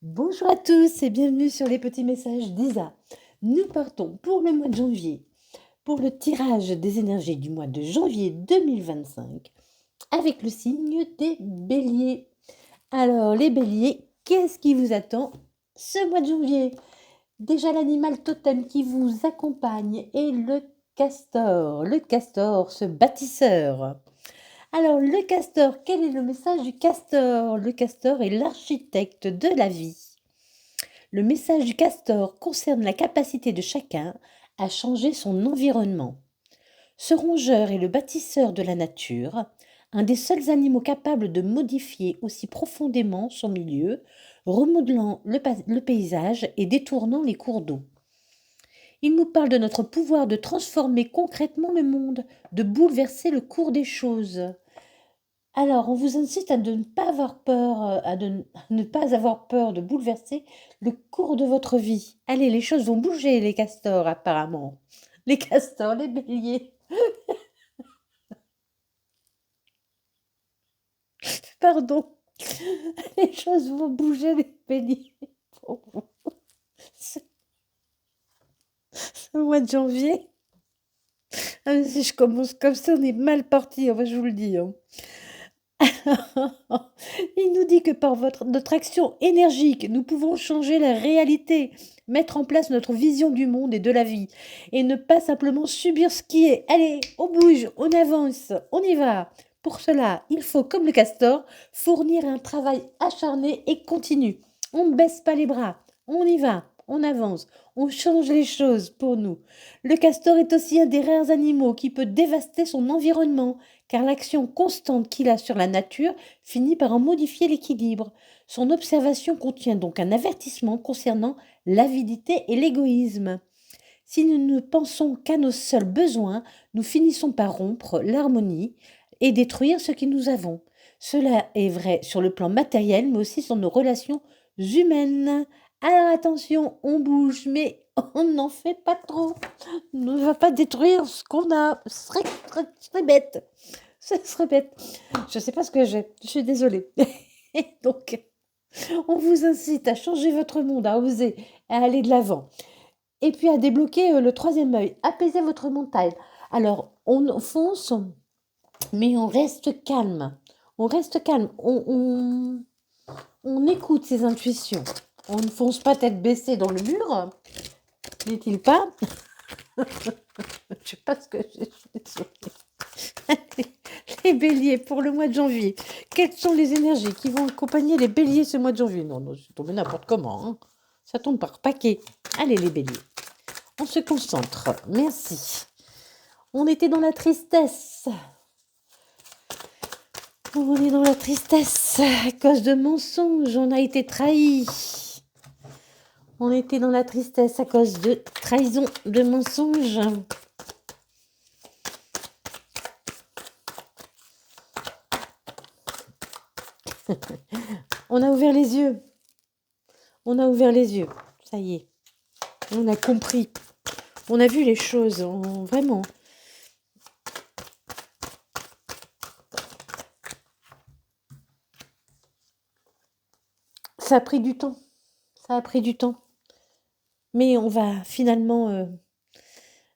Bonjour à tous et bienvenue sur les petits messages d'Isa. Nous partons pour le mois de janvier, pour le tirage des énergies du mois de janvier 2025 avec le signe des béliers. Alors les béliers, qu'est-ce qui vous attend ce mois de janvier? Déjà l'animal totem qui vous accompagne est le castor, ce bâtisseur. Alors le castor, quel est le message du castor? Le castor est l'architecte de la vie. Le message du castor concerne la capacité de chacun à changer son environnement. Ce rongeur est le bâtisseur de la nature, un des seuls animaux capables de modifier aussi profondément son milieu, remodelant le paysage et détournant les cours d'eau. Il nous parle de notre pouvoir de transformer concrètement le monde, de bouleverser le cours des choses. Alors, on vous incite à ne pas avoir peur, à ne pas avoir peur de bouleverser le cours de votre vie. Allez, les choses vont bouger, les castors, apparemment. Les castors, les béliers. Pardon. Les choses vont bouger, les béliers. Pour vous. Ce mois de janvier. Ah, si je commence comme ça, on est mal parti, enfin, je vous le dis. Hein. Il nous dit que par notre action énergique, nous pouvons changer la réalité, mettre en place notre vision du monde et de la vie, et ne pas simplement subir ce qui est. Allez, on bouge, on avance, on y va. Pour cela, il faut, comme le castor, fournir un travail acharné et continu. On ne baisse pas les bras, on y va, on avance, on change les choses pour nous. Le castor est aussi un des rares animaux qui peut dévaster son environnement, car l'action constante qu'il a sur la nature finit par en modifier l'équilibre. Son observation contient donc un avertissement concernant l'avidité et l'égoïsme. Si nous ne pensons qu'à nos seuls besoins, nous finissons par rompre l'harmonie et détruire ce que nous avons. Cela est vrai sur le plan matériel, mais aussi sur nos relations humaines. Alors attention, on bouge, mais on n'en fait pas trop. On ne va pas détruire ce qu'on a. Ce serait bête. Ce serait bête. Je ne sais pas ce que j'ai. Je suis désolée. Donc, on vous incite à changer votre monde, à oser, à aller de l'avant. Et puis à débloquer le troisième œil. Apaiser votre montagne. Alors, on fonce, mais on reste calme. On reste calme. On écoute ses intuitions. On ne fonce pas tête baissée dans le mur. N'est-il pas? Je ne sais pas ce que j'ai. Les béliers pour le mois de janvier. Quelles sont les énergies qui vont accompagner les béliers ce mois de janvier? Non, c'est tombé n'importe comment. Hein. Ça tombe par paquet. Allez les béliers. On se concentre. Merci. On était dans la tristesse. On est dans la tristesse à cause de mensonges. On a été trahis. On était dans la tristesse à cause de trahison, de mensonges. On a ouvert les yeux. On a ouvert les yeux. Ça y est. On a compris. On a vu les choses. Vraiment. Ça a pris du temps. Ça a pris du temps. Mais on va finalement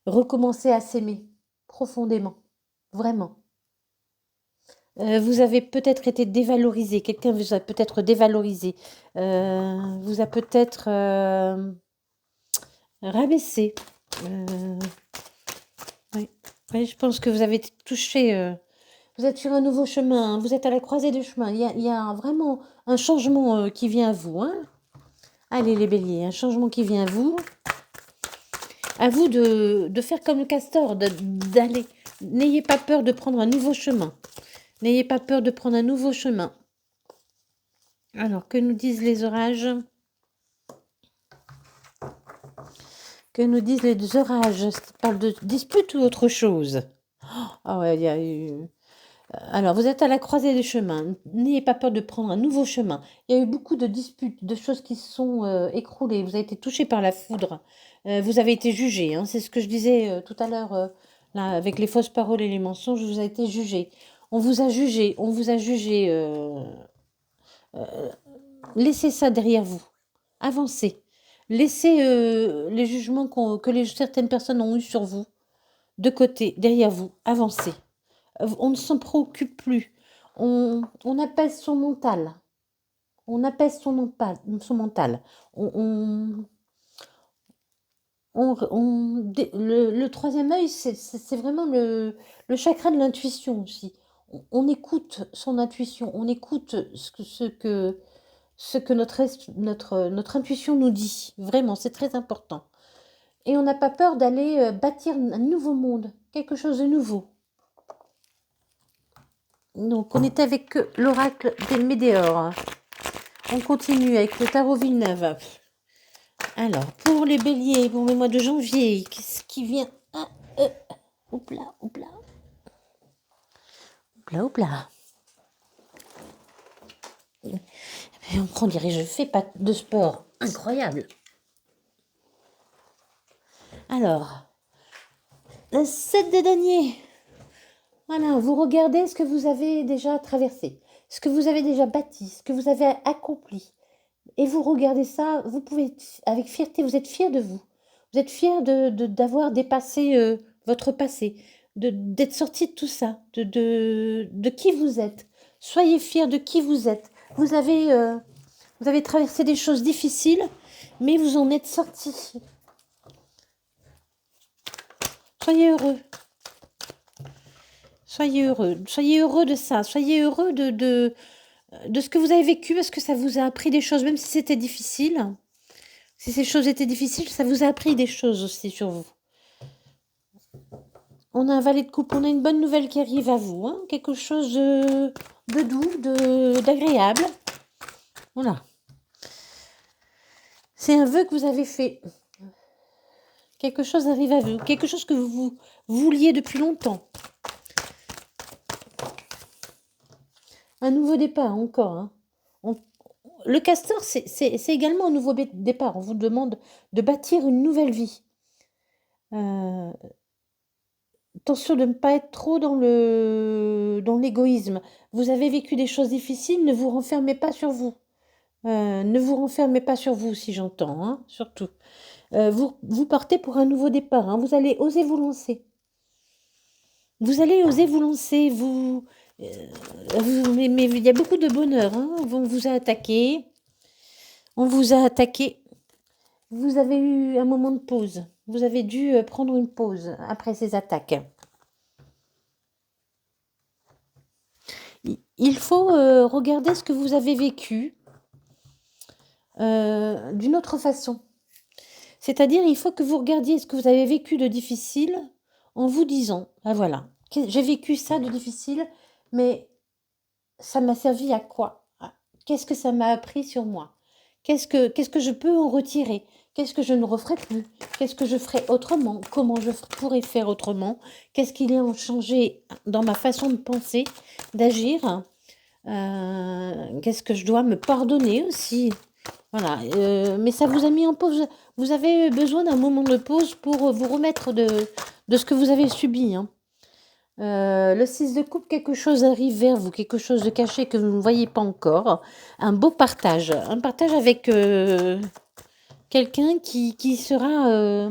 recommencer à s'aimer profondément. Vraiment. Vous avez peut-être été dévalorisé. Quelqu'un vous a peut-être dévalorisé. Vous a peut-être rabaissé. Oui. Oui, je pense que vous avez été touché. Vous êtes sur un nouveau chemin. Hein, vous êtes à la croisée des chemins. Il y a vraiment un changement qui vient à vous. Hein. Allez les béliers, un changement qui vient à vous. À vous de faire comme le castor, d'aller. N'ayez pas peur de prendre un nouveau chemin. N'ayez pas peur de prendre un nouveau chemin. Alors, que nous disent les orages? Que nous disent les orages? Ça parle de dispute ou autre chose? Ah ouais, il y a eu... Alors, vous êtes à la croisée des chemins. N'ayez pas peur de prendre un nouveau chemin. Il y a eu beaucoup de disputes, de choses qui se sont écroulées. Vous avez été touché par la foudre. Vous avez été jugé. Hein. C'est ce que je disais tout à l'heure, là, avec les fausses paroles et les mensonges. Vous avez été jugé. On vous a jugé. On vous a jugé. Laissez ça derrière vous. Avancez. Laissez les jugements que certaines personnes ont eus sur vous de côté, derrière vous. Avancez. On ne s'en préoccupe plus. On apaise son mental. On apaise son mental. Le troisième œil, c'est vraiment le chakra de l'intuition aussi. On écoute son intuition, on écoute ce que notre intuition nous dit. Vraiment, c'est très important. Et on n'a pas peur d'aller bâtir un nouveau monde, quelque chose de nouveau. Donc, on est avec l'oracle des Médéores. On continue avec le tarot Villeneuve. Alors, pour les béliers, pour le mois de janvier, qu'est-ce qui vient? Oupla, oupla. Oupla, oupla. Et on dirait, je fais pas de sport. Incroyable. Alors, le 7 de denier. Voilà, vous regardez ce que vous avez déjà traversé, ce que vous avez déjà bâti, ce que vous avez accompli. Et vous regardez ça, vous pouvez, avec fierté, vous êtes fier de vous. Vous êtes fier d'avoir dépassé votre passé, d'être sorti de tout ça, de qui vous êtes. Soyez fiers de qui vous êtes. Vous avez traversé des choses difficiles, mais vous en êtes sorti. Soyez heureux. Soyez heureux. Soyez heureux de ça. Soyez heureux de ce que vous avez vécu, parce que ça vous a appris des choses, même si c'était difficile. Si ces choses étaient difficiles, ça vous a appris des choses aussi sur vous. On a un valet de coupe, on a une bonne nouvelle qui arrive à vous. Hein, quelque chose de doux, d'agréable. Voilà. C'est un vœu que vous avez fait. Quelque chose arrive à vous. Quelque chose que vous vouliez depuis longtemps. Un nouveau départ encore. Hein. Le castor, c'est également un nouveau départ. On vous demande de bâtir une nouvelle vie. Attention de ne pas être trop dans l'égoïsme. Vous avez vécu des choses difficiles, ne vous renfermez pas sur vous. Ne vous renfermez pas sur vous, si j'entends, hein, surtout. Vous partez pour un nouveau départ. Hein. Vous allez oser vous lancer. Vous allez oser vous lancer. Mais il y a beaucoup de bonheur. Hein. On vous a attaqué. On vous a attaqué. Vous avez eu un moment de pause. Vous avez dû prendre une pause après ces attaques. Il faut regarder ce que vous avez vécu d'une autre façon. C'est-à-dire, il faut que vous regardiez ce que vous avez vécu de difficile en vous disant, ah voilà, j'ai vécu ça de difficile, mais ça m'a servi à quoi? Qu'est-ce que ça m'a appris sur moi? Qu'est-ce que je peux en retirer? Qu'est-ce que je ne referai plus? Qu'est-ce que je ferai autrement? Comment je pourrais faire autrement? Qu'est-ce qu'il y a changé dans ma façon de penser, d'agir? Qu'est-ce que je dois me pardonner aussi? Voilà, mais ça vous a mis en pause. Vous avez besoin d'un moment de pause pour vous remettre de ce que vous avez subi. Hein. Le 6 de coupe, quelque chose arrive vers vous, quelque chose de caché que vous ne voyez pas encore. Un beau partage. Un partage avec quelqu'un qui sera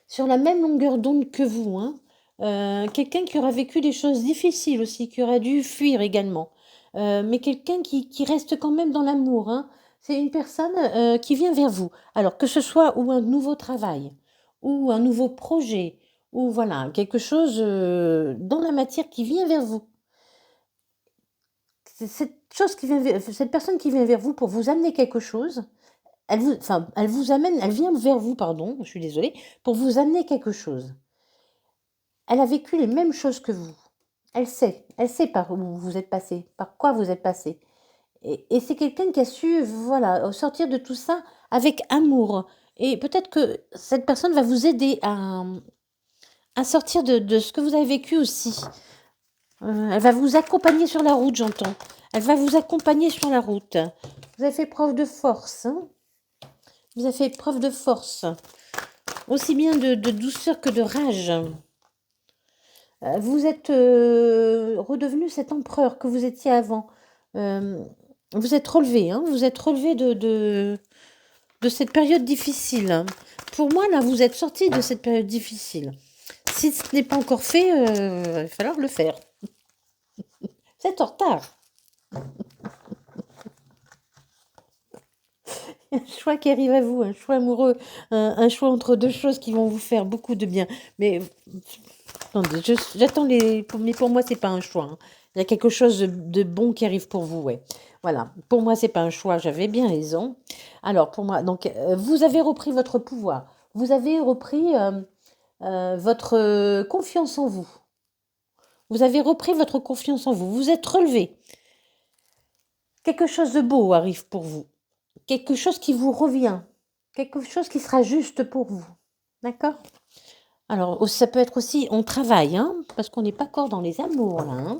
sur la même longueur d'onde que vous. Hein. Quelqu'un qui aura vécu des choses difficiles aussi, qui aura dû fuir également. Mais quelqu'un qui reste quand même dans l'amour. Hein. C'est une personne qui vient vers vous. Alors que ce soit ou un nouveau travail, ou un nouveau projet, ou voilà, quelque chose dans la matière qui vient vers vous. C'est cette personne qui vient vers vous pour vous amener quelque chose. Elle vient vers vous, pardon, je suis désolée, pour vous amener quelque chose. Elle a vécu les mêmes choses que vous. Elle sait par où vous êtes passé, par quoi vous êtes passé. Et c'est quelqu'un qui a su, voilà, sortir de tout ça avec amour. Et peut-être que cette personne va vous aider à sortir de ce que vous avez vécu aussi. Elle va vous accompagner sur la route, j'entends. Elle va vous accompagner sur la route. Vous avez fait preuve de force. Hein. Vous avez fait preuve de force. Aussi bien de douceur que de rage. Vous êtes redevenu cet empereur que vous étiez avant. Vous êtes relevé, hein, vous êtes relevé de cette période difficile, hein. Pour moi, là, vous êtes sorti de cette période difficile. Si ce n'est pas encore fait, il va falloir le faire. Vous êtes en retard. Un choix qui arrive à vous, un choix amoureux, un choix entre deux choses qui vont vous faire beaucoup de bien. Mais attendez, j'attends les... Mais pour moi, c'est pas un choix, hein. Il y a quelque chose de bon qui arrive pour vous, ouais. Voilà, pour moi, c'est pas un choix, j'avais bien raison. Alors, pour moi, donc, vous avez repris votre pouvoir. Vous avez repris votre confiance en vous. Vous avez repris votre confiance en vous. Vous êtes relevé. Quelque chose de beau arrive pour vous. Quelque chose qui vous revient. Quelque chose qui sera juste pour vous. D'accord? Alors, ça peut être aussi, on travaille, hein, parce qu'on n'est pas encore dans les amours, là, hein,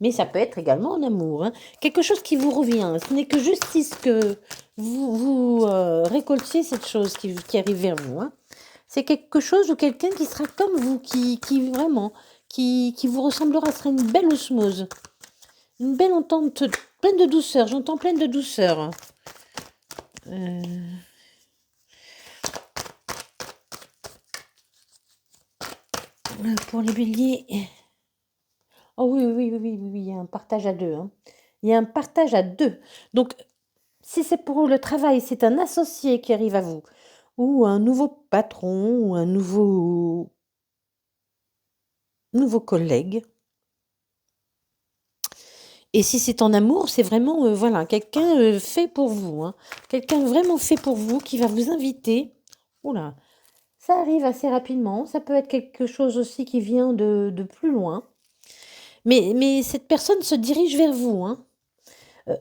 mais ça peut être également en amour, hein. Quelque chose qui vous revient. Ce n'est que justice que vous récoltiez cette chose qui arrive vers vous, hein. C'est quelque chose ou quelqu'un qui sera comme vous, qui vraiment, qui vous ressemblera, sera une belle osmose. Une belle entente, pleine de douceur, j'entends pleine de douceur. Pour les béliers... Oh oui, oui, oui, oui, oui, oui, il y a un partage à deux, hein. Il y a un partage à deux. Donc, si c'est pour le travail, c'est un associé qui arrive à vous, ou un nouveau patron, ou un nouveau collègue. Et si c'est en amour, c'est vraiment, voilà, quelqu'un fait pour vous, hein. Quelqu'un vraiment fait pour vous qui va vous inviter. Oula, ça arrive assez rapidement. Ça peut être quelque chose aussi qui vient de plus loin. Mais cette personne se dirige vers vous, hein.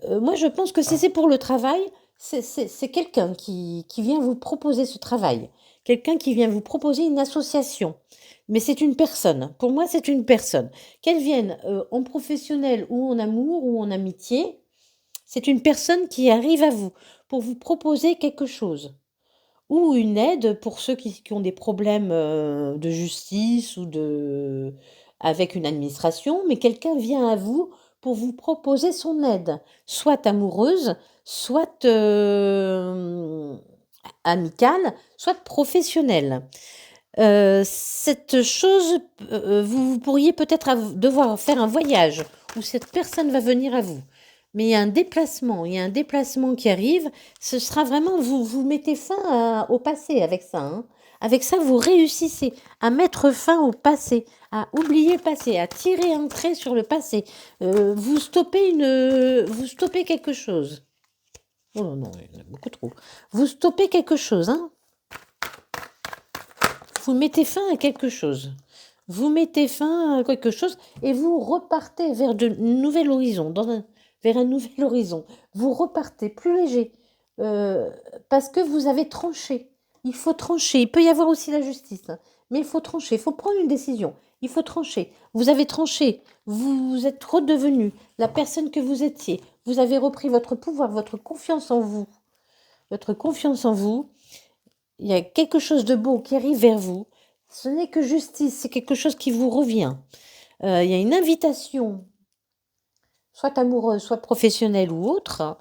Moi, je pense que si c'est pour le travail, c'est quelqu'un qui vient vous proposer ce travail. Quelqu'un qui vient vous proposer une association. Mais c'est une personne. Pour moi, c'est une personne. Qu'elle vienne en professionnel ou en amour ou en amitié, c'est une personne qui arrive à vous pour vous proposer quelque chose. Ou une aide pour ceux qui ont des problèmes de justice ou avec une administration, mais quelqu'un vient à vous pour vous proposer son aide, soit amoureuse, soit amicale, soit professionnelle. Cette chose, vous pourriez peut-être devoir faire un voyage où cette personne va venir à vous. Mais il y a un déplacement qui arrive. Ce sera vraiment, vous mettez fin au passé avec ça, hein. Avec ça, vous réussissez à mettre fin au passé, à oublier le passé, à tirer un trait sur le passé. Vous stoppez quelque chose. Oh non, non, il y en a beaucoup trop. Vous stoppez quelque chose, hein. Vous mettez fin à quelque chose. Vous mettez fin à quelque chose et vous repartez vers de nouveaux horizons, vers un nouvel horizon. Vous repartez plus léger parce que vous avez tranché. Il faut trancher. Il peut y avoir aussi la justice, hein, mais il faut trancher. Il faut prendre une décision. Il faut trancher. Vous avez tranché. Vous êtes redevenu la personne que vous étiez. Vous avez repris votre pouvoir, votre confiance en vous. Votre confiance en vous. Il y a quelque chose de beau qui arrive vers vous. Ce n'est que justice, c'est quelque chose qui vous revient. Il y a une invitation, soit amoureuse, soit professionnelle ou autre.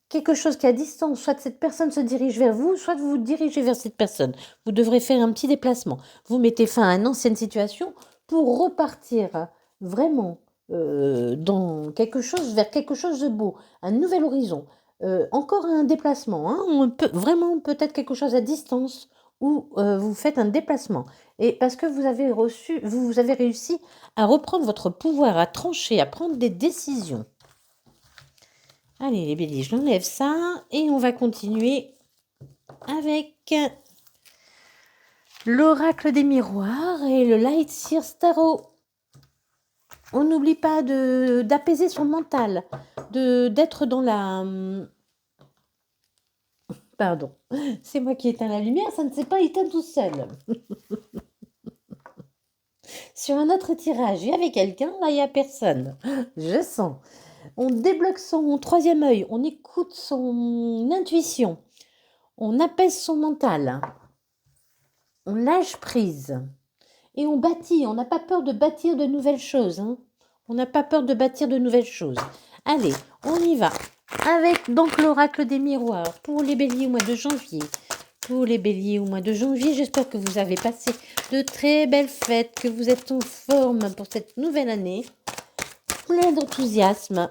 Quelque chose qui est à distance, soit cette personne se dirige vers vous, soit vous vous dirigez vers cette personne. Vous devrez faire un petit déplacement. Vous mettez fin à une ancienne situation pour repartir vraiment dans quelque chose, vers quelque chose de beau, un nouvel horizon. Encore un déplacement, hein. On peut, vraiment peut-être quelque chose à distance où vous faites un déplacement. Et parce que vous avez réussi à reprendre votre pouvoir, à trancher, à prendre des décisions. Allez les béliers, je l'enlève ça et on va continuer avec l'oracle des miroirs et le Light Seer Tarot. On n'oublie pas d'apaiser son mental, d'être dans la... Pardon, c'est moi qui éteins la lumière, ça ne s'est pas éteint tout seul. Sur un autre tirage, il y avait quelqu'un, là il n'y a personne. Je sens. On débloque son troisième œil, on écoute son intuition, on apaise son mental, on lâche prise et on bâtit. On n'a pas peur de bâtir de nouvelles choses, hein. On n'a pas peur de bâtir de nouvelles choses. Allez, on y va. Avec donc l'oracle des miroirs pour les béliers au mois de janvier. Pour les béliers au mois de janvier, j'espère que vous avez passé de très belles fêtes, que vous êtes en forme pour cette nouvelle année. Plein d'enthousiasme.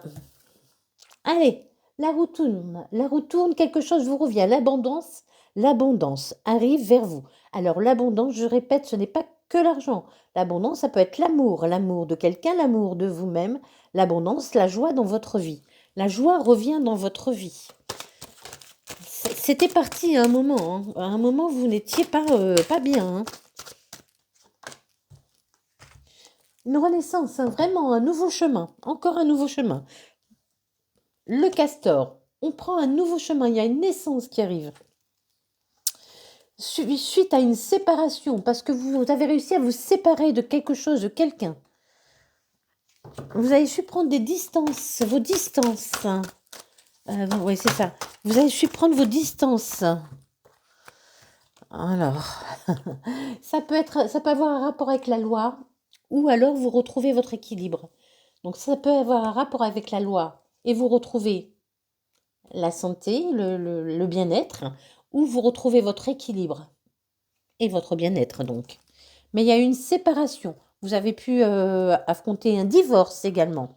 Allez, la roue tourne, quelque chose vous revient. L'abondance arrive vers vous. Alors l'abondance, je répète, ce n'est pas que l'argent. L'abondance, ça peut être l'amour de quelqu'un, l'amour de vous-même, l'abondance, la joie dans votre vie. La joie revient dans votre vie. C'était parti à un moment. À un moment, vous n'étiez pas bien. Hein. Une renaissance, vraiment un nouveau chemin. Encore un nouveau chemin. Le castor, on prend un nouveau chemin. Il y a une naissance qui arrive. Suite à une séparation, parce que vous avez réussi à vous séparer de quelque chose, de quelqu'un. Vous avez su prendre des distances, vos distances. Oui, c'est ça. Vous avez su prendre vos distances. Alors, ça peut avoir un rapport avec la loi, ou alors vous retrouvez votre équilibre. Donc ça peut avoir un rapport avec la loi, et vous retrouvez la santé, le bien-être, ou vous retrouvez votre équilibre et votre bien-être donc. Mais il y a une séparation. Vous avez pu affronter un divorce également.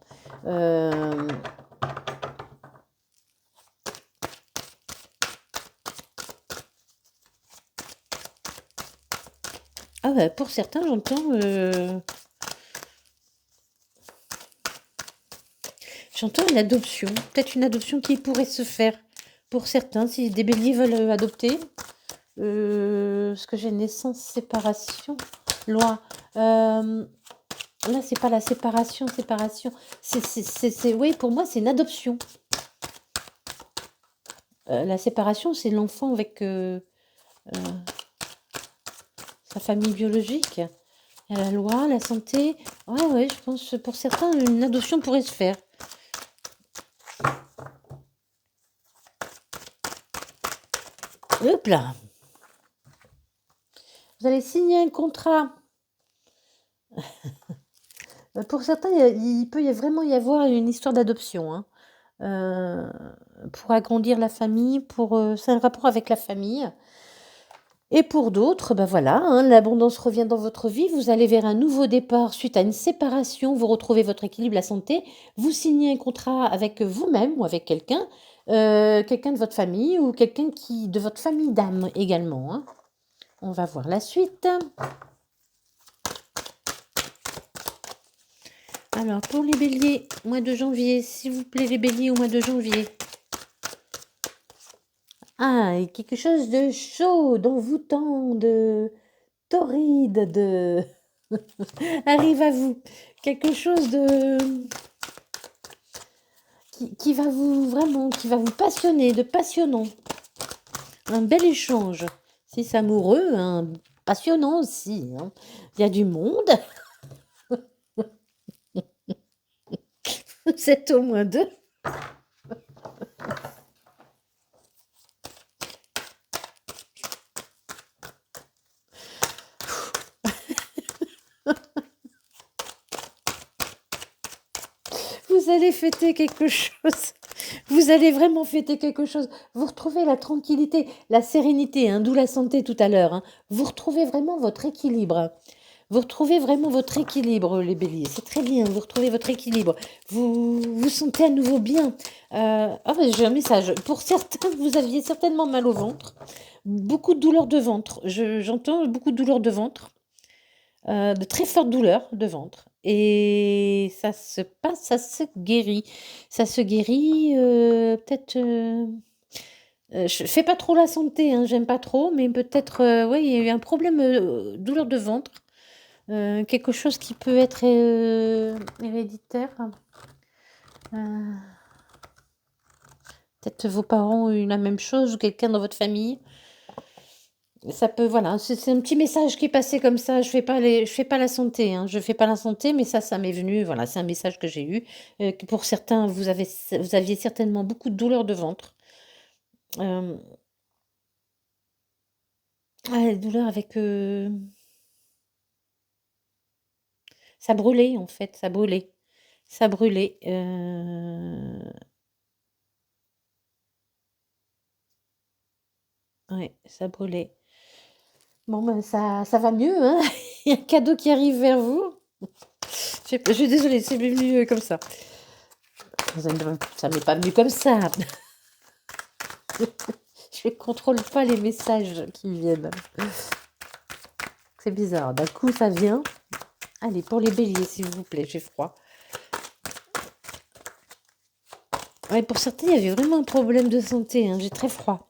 Ah ouais, pour certains, j'entends une adoption. Peut-être une adoption qui pourrait se faire pour certains, si des béliers veulent adopter. Ce que j'ai naissance, séparation, loi. Là, c'est pas la séparation. Oui, pour moi, c'est une adoption. La séparation, c'est l'enfant avec sa famille biologique. La loi, la santé. Ouais, je pense pour certains, une adoption pourrait se faire. Hop là. Vous allez signer un contrat. Pour certains, il peut vraiment y avoir une histoire d'adoption. Hein. Pour agrandir la famille, c'est un rapport avec la famille. Et pour d'autres, ben voilà, hein, l'abondance revient dans votre vie, vous allez vers un nouveau départ suite à une séparation, vous retrouvez votre équilibre, la santé, vous signez un contrat avec vous-même ou avec quelqu'un, quelqu'un de votre famille ou quelqu'un de votre famille d'âme également. Hein. On va voir la suite. Alors, pour les béliers, mois de janvier, s'il vous plaît, les béliers au mois de janvier. Ah, et quelque chose de chaud, d'envoûtant, de torride, de... arrive à vous. Quelque chose de... qui va vous passionner, de passionnant. Un bel échange. Si c'est amoureux, passionnant aussi. Hein. Il y a du monde. C'est au moins deux. Vous allez fêter quelque chose. Vous allez vraiment fêter quelque chose. Vous retrouvez la tranquillité, la sérénité, hein, d'où la santé tout à l'heure. Hein. Vous retrouvez vraiment votre équilibre. Vous retrouvez vraiment votre équilibre, les béliers. C'est très bien, vous retrouvez votre équilibre. Vous vous sentez à nouveau bien. J'ai un message. Pour certains, vous aviez certainement mal au ventre. Beaucoup de douleurs de ventre. J'entends beaucoup de douleurs de ventre. De très fortes douleurs de ventre. Et ça se passe, ça se guérit. Ça se guérit peut-être... je fais pas trop la santé, hein, j'aime pas trop, mais peut-être, il y a eu un problème, douleur de ventre. Quelque chose qui peut être héréditaire. Peut-être vos parents ont eu la même chose ou quelqu'un dans votre famille. Ça peut, voilà, c'est un petit message qui est passé comme ça. Je fais pas la santé, hein, je fais pas la santé, mais ça m'est venu. Voilà, c'est un message que j'ai eu. Que pour certains, vous aviez certainement beaucoup de douleurs de ventre. Les douleurs avec ça brûlait en fait, ça brûlait. Ça brûlait. Ouais, ça brûlait. Bon, ben, ça va mieux, hein? Il y a un cadeau qui arrive vers vous. Je suis désolée, c'est venu comme ça. Ça m'est pas venu comme ça. Je contrôle pas les messages qui viennent. C'est bizarre. D'un coup, ça vient. Allez, pour les béliers, s'il vous plaît, j'ai froid. Ouais, pour certains, il y avait vraiment un problème de santé. Hein. J'ai très froid.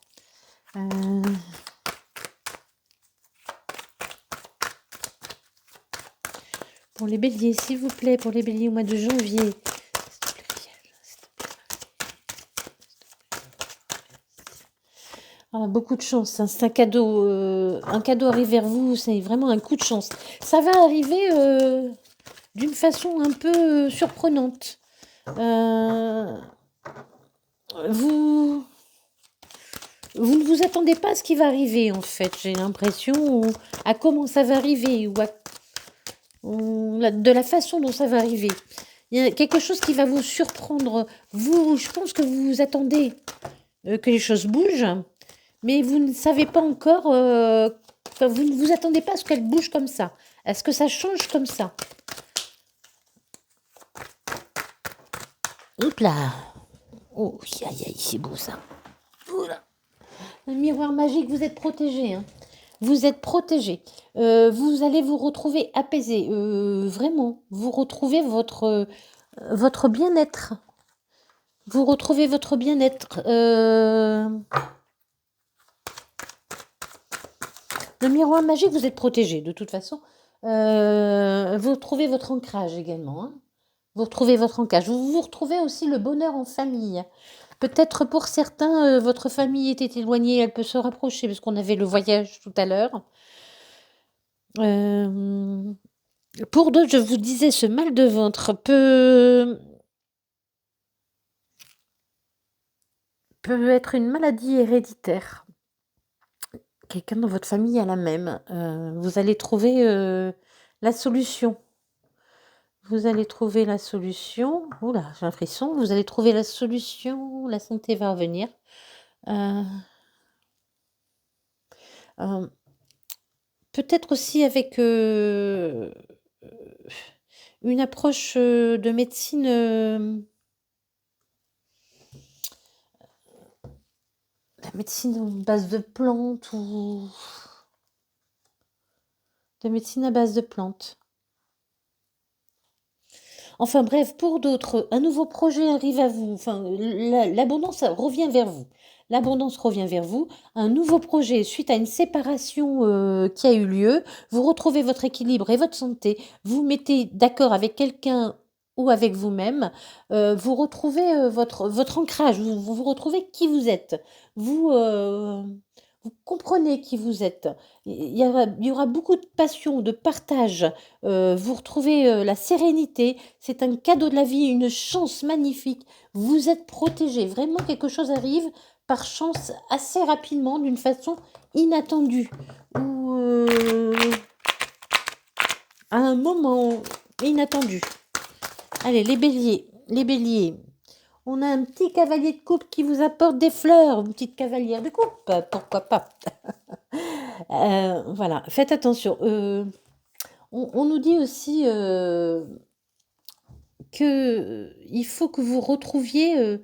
Pour les béliers, s'il vous plaît, pour les béliers au mois de janvier. Ah, beaucoup de chance, hein. C'est un cadeau arrive vers vous, c'est vraiment un coup de chance. Ça va arriver d'une façon un peu surprenante. Vous ne vous attendez pas à ce qui va arriver, en fait, j'ai l'impression, ou à comment ça va arriver, de la façon dont ça va arriver. Il y a quelque chose qui va vous surprendre. Je pense que vous vous attendez que les choses bougent, mais vous ne savez pas encore, vous ne vous attendez pas à ce qu'elles bougent comme ça, à ce que ça change comme ça. Hop là. Oh, aïe, aïe, c'est beau ça. Oula. Le miroir magique, vous êtes protégé. Hein. Vous êtes protégé. Vous allez vous retrouver apaisé. Vraiment, vous retrouvez votre bien-être. Vous retrouvez votre bien-être. Le miroir magique, vous êtes protégé de toute façon. Vous retrouvez votre ancrage également. Hein. Vous retrouvez votre ancrage. Vous retrouvez aussi le bonheur en famille. Peut-être pour certains, votre famille était éloignée, elle peut se rapprocher, parce qu'on avait le voyage tout à l'heure. Pour d'autres, je vous disais, ce mal de ventre peut être une maladie héréditaire. Quelqu'un dans votre famille a la même. Vous allez trouver la solution. Vous allez trouver la solution. Oula, j'ai un frisson. Vous allez trouver la solution. La santé va revenir. Peut-être aussi avec une approche de médecine. La médecine à base de plantes ou de médecine à base de plantes. Enfin bref, pour d'autres, un nouveau projet arrive à vous. Enfin, l'abondance revient vers vous. L'abondance revient vers vous. Un nouveau projet suite à une séparation qui a eu lieu. Vous retrouvez votre équilibre et votre santé. Vous mettez d'accord avec quelqu'un ou avec vous-même. Vous retrouvez votre ancrage. Vous retrouvez qui vous êtes. Vous comprenez qui vous êtes. Il y aura beaucoup de passion, de partage. Vous retrouvez la sérénité. C'est un cadeau de la vie, une chance magnifique. Vous êtes protégé. Vraiment, quelque chose arrive par chance assez rapidement, d'une façon inattendue. Ou à un moment inattendu. Allez, les béliers. Les béliers. On a un petit cavalier de coupe qui vous apporte des fleurs, une petite cavalière de coupe, pourquoi pas. Voilà, faites attention. On nous dit aussi qu'il faut que vous retrouviez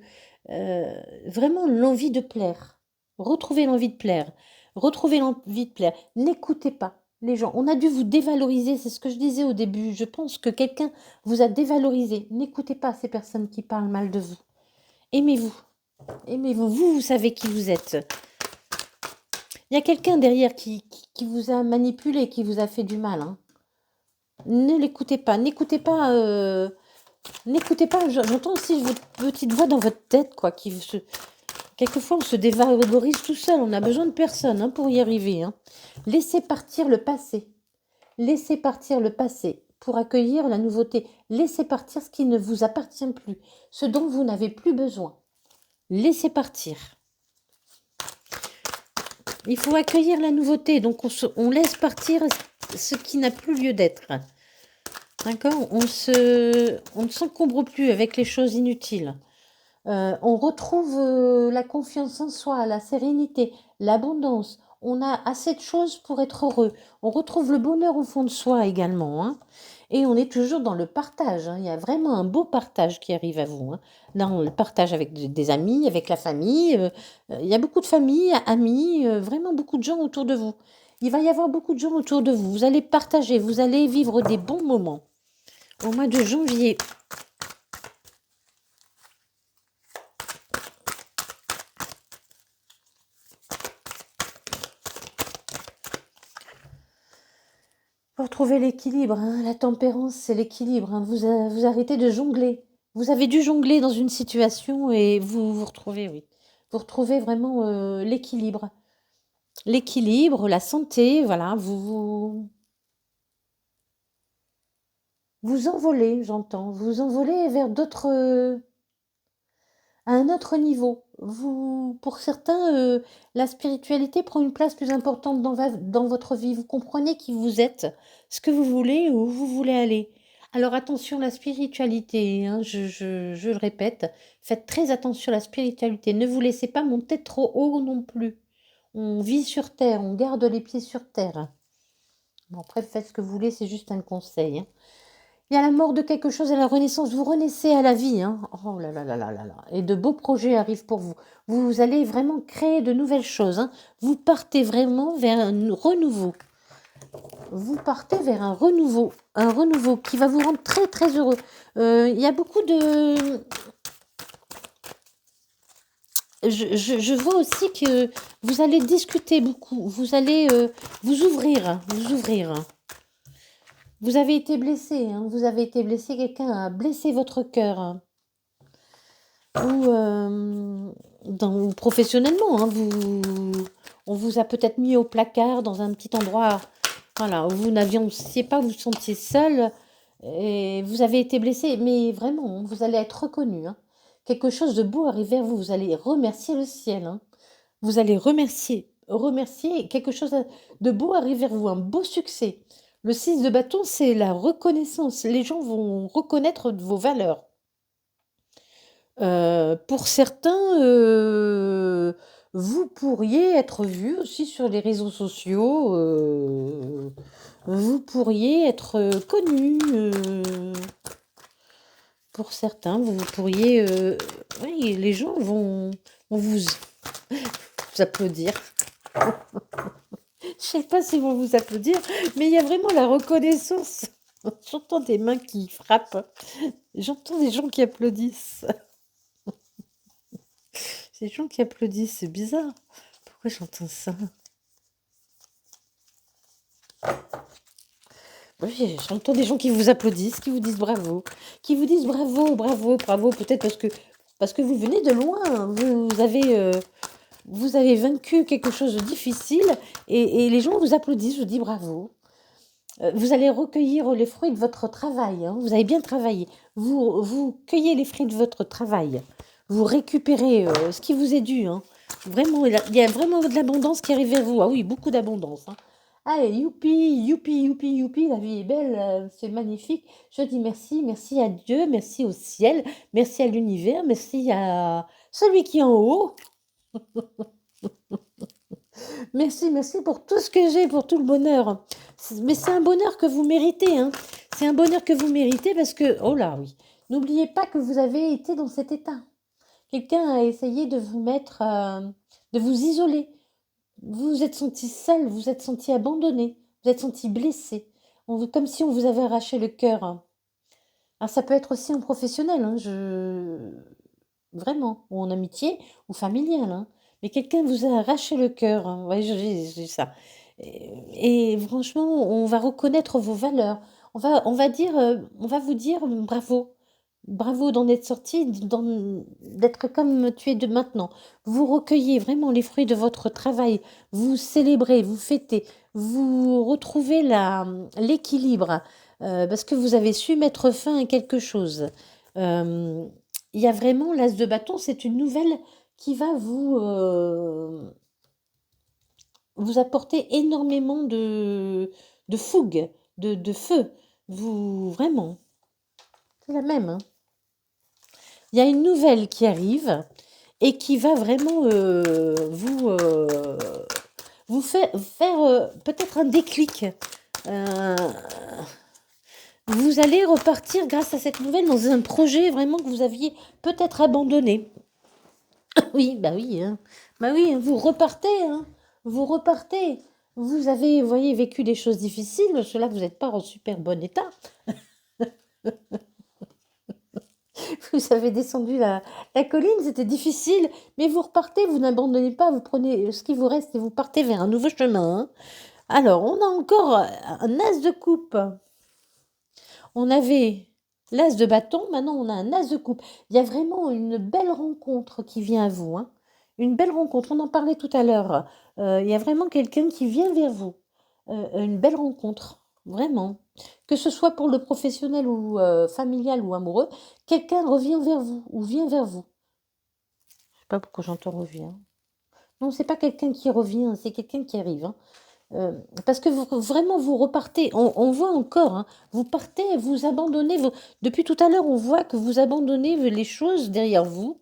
vraiment l'envie de plaire. Retrouvez l'envie de plaire. Retrouvez l'envie de plaire. N'écoutez pas les gens. On a dû vous dévaloriser, c'est ce que je disais au début. Je pense que quelqu'un vous a dévalorisé. N'écoutez pas ces personnes qui parlent mal de vous. Aimez-vous. Aimez-vous. Vous savez qui vous êtes. Il y a quelqu'un derrière qui vous a manipulé, qui vous a fait du mal. Hein. Ne l'écoutez pas. N'écoutez pas. N'écoutez pas. J'entends aussi votre petite voix dans votre tête, quoi. Quelquefois, on se dévalorise tout seul. On a besoin de personne hein, pour y arriver. Hein. Laissez partir le passé. Laissez partir le passé pour accueillir la nouveauté. Laissez partir ce qui ne vous appartient plus, ce dont vous n'avez plus besoin. Laissez partir. Il faut accueillir la nouveauté, donc on laisse partir ce qui n'a plus lieu d'être. D'accord ? On ne s'encombre plus avec les choses inutiles. On retrouve, la confiance en soi, la sérénité, l'abondance. On a assez de choses pour être heureux. On retrouve le bonheur au fond de soi également, hein, et on est toujours dans le partage, hein. Il y a vraiment un beau partage qui arrive à vous, hein. Dans le partage avec des amis, avec la famille, il y a beaucoup de familles, amis, vraiment beaucoup de gens autour de vous. Il va y avoir beaucoup de gens autour de vous. Vous allez partager, vous allez vivre des bons moments. Au mois de janvier. Pour trouver l'équilibre, hein, la tempérance, c'est l'équilibre, hein. Vous arrêtez de jongler. Vous avez dû jongler dans une situation et vous vous retrouvez, oui. Vous retrouvez vraiment l'équilibre. L'équilibre, la santé, voilà, vous envolez, j'entends. Vous envolez vers d'autres, à un autre niveau. Pour certains, la spiritualité prend une place plus importante dans votre vie. Vous comprenez qui vous êtes, ce que vous voulez, où vous voulez aller. Alors attention, la spiritualité, hein, je le répète, faites très attention à la spiritualité. Ne vous laissez pas monter trop haut non plus. On vit sur terre, on garde les pieds sur terre. Bon, après, faites ce que vous voulez, c'est juste un conseil, hein. Il y a la mort de quelque chose et la renaissance. Vous renaissez à la vie, hein. Oh là là là là là là. Et de beaux projets arrivent pour vous. Vous allez vraiment créer de nouvelles choses, hein. Vous partez vraiment vers un renouveau. Vous partez vers un renouveau qui va vous rendre très très heureux. Il y a beaucoup de... Je vois aussi que vous allez discuter beaucoup. Vous allez vous ouvrir, vous ouvrir. Vous avez été blessé, hein. Vous avez été blessé, quelqu'un a blessé votre cœur, hein. Ou professionnellement, hein, on vous a peut-être mis au placard dans un petit endroit, voilà, où vous n'aviez pas, vous vous sentiez seul et vous avez été blessé, mais vraiment, vous allez être reconnu, hein. Quelque chose de beau arrive vers vous, vous allez remercier le ciel, hein. Vous allez remercier et quelque chose de beau arrive vers vous, un beau succès. Le 6 de bâton, c'est la reconnaissance. Les gens vont reconnaître vos valeurs. Pour certains, vous pourriez être vu aussi sur les réseaux sociaux, vous pourriez être, connu, pour certains, vous pourriez, oui, les gens vont vous applaudir. Je sais pas s'ils vont vous applaudir, mais il y a vraiment la reconnaissance. J'entends des mains qui frappent, j'entends des gens qui applaudissent. Des gens qui applaudissent, c'est bizarre. Pourquoi j'entends ça? Oui, j'entends des gens qui vous applaudissent, qui vous disent bravo, qui vous disent bravo, bravo, bravo, peut-être parce que vous venez de loin, vous avez vaincu quelque chose de difficile et les gens vous applaudissent, vous disent bravo. Vous allez recueillir les fruits de votre travail, hein. Vous avez bien travaillé. Vous cueillez les fruits de votre travail. Vous récupérez ce qui vous est dû, hein. Vraiment, il y a vraiment de l'abondance qui arrive vers vous. Ah oui, beaucoup d'abondance, hein. Allez, youpi, youpi, youpi, youpi, la vie est belle, c'est magnifique. Je dis merci, merci à Dieu, merci au ciel, merci à l'univers, merci à celui qui est en haut. Merci, merci pour tout ce que j'ai, pour tout le bonheur. Mais c'est un bonheur que vous méritez, hein. C'est un bonheur que vous méritez parce que, oh là, oui. N'oubliez pas que vous avez été dans cet état. Quelqu'un a essayé de vous mettre, de vous isoler. Vous vous êtes senti seul, vous vous êtes senti abandonné, vous êtes senti blessé. Comme si on vous avait arraché le cœur, hein. Alors ça peut être aussi un professionnel, hein, vraiment, ou en amitié, ou familial, hein. Mais quelqu'un vous a arraché le cœur, hein. Ouais, j'ai ça. Et franchement, on va reconnaître vos valeurs. On va dire, on va vous dire bravo. Bravo d'en être sorti, d'être comme tu es de maintenant. Vous recueillez vraiment les fruits de votre travail. Vous célébrez, vous fêtez, vous retrouvez l'équilibre parce que vous avez su mettre fin à quelque chose. Euh, il y a vraiment l'as de bâton, c'est une nouvelle qui va vous apporter énormément de fougue, de feu. Vraiment, c'est la même, hein. Il y a une nouvelle qui arrive et qui va vraiment vous faire peut-être un déclic. Euh, Vous allez repartir grâce à cette nouvelle dans un projet vraiment que vous aviez peut-être abandonné. Oui, bah oui, hein. Bah oui, vous repartez, hein. Vous repartez. Vous avez, vous voyez, vécu des choses difficiles, parce que là, vous n'êtes pas en super bon état. Vous avez descendu la colline, c'était difficile, mais vous repartez, vous n'abandonnez pas, vous prenez ce qui vous reste et vous partez vers un nouveau chemin, hein. Alors, on a encore un as de coupe. On avait l'as de bâton, maintenant on a un as de coupe. Il y a vraiment une belle rencontre qui vient à vous, hein. Une belle rencontre, on en parlait tout à l'heure. Il y a vraiment quelqu'un qui vient vers vous. Une belle rencontre, vraiment. Que ce soit pour le professionnel ou familial ou amoureux, quelqu'un revient vers vous ou vient vers vous. Je sais pas pourquoi j'entends revient. Non, c'est pas quelqu'un qui revient, c'est quelqu'un qui arrive, hein. Parce que vraiment, vous repartez. On voit encore, hein, vous partez, vous abandonnez. Depuis tout à l'heure, on voit que vous abandonnez les choses derrière vous,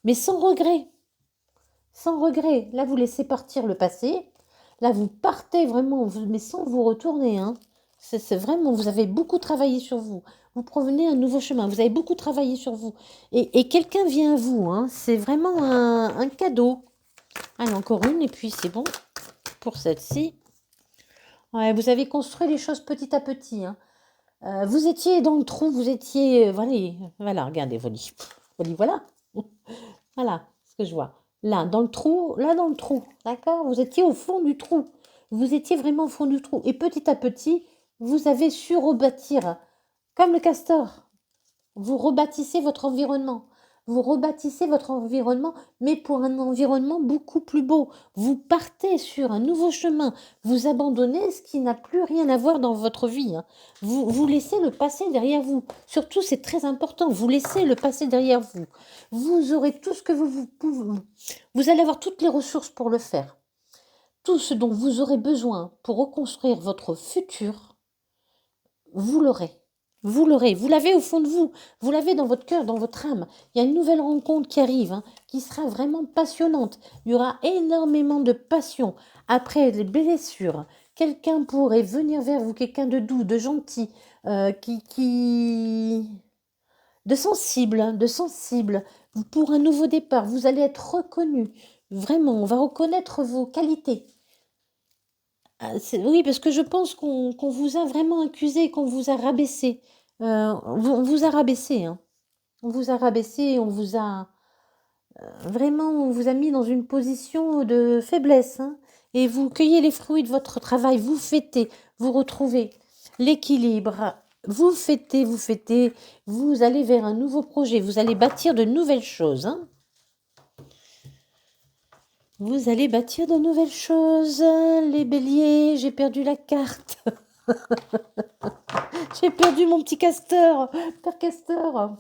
mais sans regret. Sans regret. Là, vous laissez partir le passé. Là, vous partez vraiment, mais sans vous retourner, hein. C'est vraiment, vous avez beaucoup travaillé sur vous. Vous provenez un nouveau chemin. Vous avez beaucoup travaillé sur vous. Et quelqu'un vient à vous, hein. C'est vraiment un cadeau. Allez, encore une, et puis c'est bon pour celle-ci. Ouais, vous avez construit les choses petit à petit, hein. Vous étiez dans le trou, vous étiez... voilà, regardez, voilà. Voilà ce que je vois. Là, dans le trou, d'accord? Vous étiez au fond du trou. Vous étiez vraiment au fond du trou. Et petit à petit, vous avez su rebâtir, comme le castor. Vous rebâtissez votre environnement. Vous rebâtissez votre environnement, mais pour un environnement beaucoup plus beau. Vous partez sur un nouveau chemin. Vous abandonnez ce qui n'a plus rien à voir dans votre vie, hein. Vous laissez le passé derrière vous. Surtout, c'est très important. Vous laissez le passé derrière vous. Vous aurez tout ce que vous pouvez. Vous allez avoir toutes les ressources pour le faire. Tout ce dont vous aurez besoin pour reconstruire votre futur, vous l'aurez. Vous l'aurez. Vous l'avez au fond de vous. Vous l'avez dans votre cœur, dans votre âme. Il y a une nouvelle rencontre qui arrive, hein, qui sera vraiment passionnante. Il y aura énormément de passion. Après les blessures, quelqu'un pourrait venir vers vous, quelqu'un de doux, de gentil, de sensible, hein, de sensible. Pour un nouveau départ, vous allez être reconnu. Vraiment, on va reconnaître vos qualités. Oui, parce que je pense qu'on vous a vraiment accusé, qu'on vous a rabaissé. On vous a rabaissé, hein. On vous a rabaissé, on vous a mis dans une position de faiblesse, hein. Et vous cueillez les fruits de votre travail, vous fêtez, vous retrouvez l'équilibre. Vous fêtez, vous allez vers un nouveau projet, vous allez bâtir de nouvelles choses, hein. Vous allez bâtir de nouvelles choses, les béliers, j'ai perdu la carte. J'ai perdu mon petit castor. Père Castor.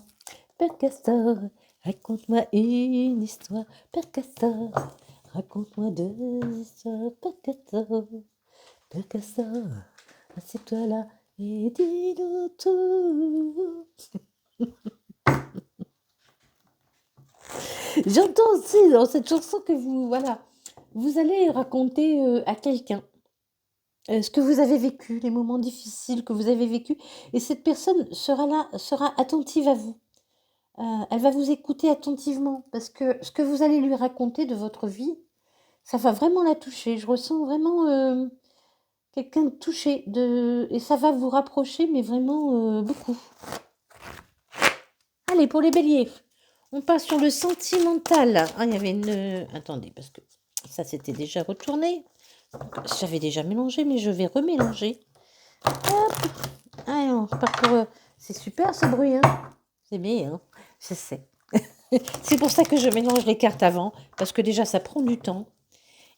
Père Castor, raconte-moi une histoire. Père Castor, raconte-moi deux histoires. Père Castor. Père Castor, assieds-toi là et dis-nous tout. J'entends aussi dans cette chanson que vous allez raconter à quelqu'un ce que vous avez vécu, les moments difficiles que vous avez vécus, et cette personne sera là, sera attentive à vous. Elle va vous écouter attentivement parce que ce que vous allez lui raconter de votre vie, ça va vraiment la toucher. Je ressens vraiment quelqu'un de touché et ça va vous rapprocher, mais vraiment beaucoup. Allez, pour les béliers, on passe sur le sentimental. Ah, il y avait une... Attendez, parce que ça s'était déjà retourné. J'avais déjà mélangé, mais je vais remélanger. Hop. Allez, on repart pour... C'est super ce bruit, hein. C'est bien, hein. Je sais. C'est pour ça que je mélange les cartes avant, parce que déjà ça prend du temps,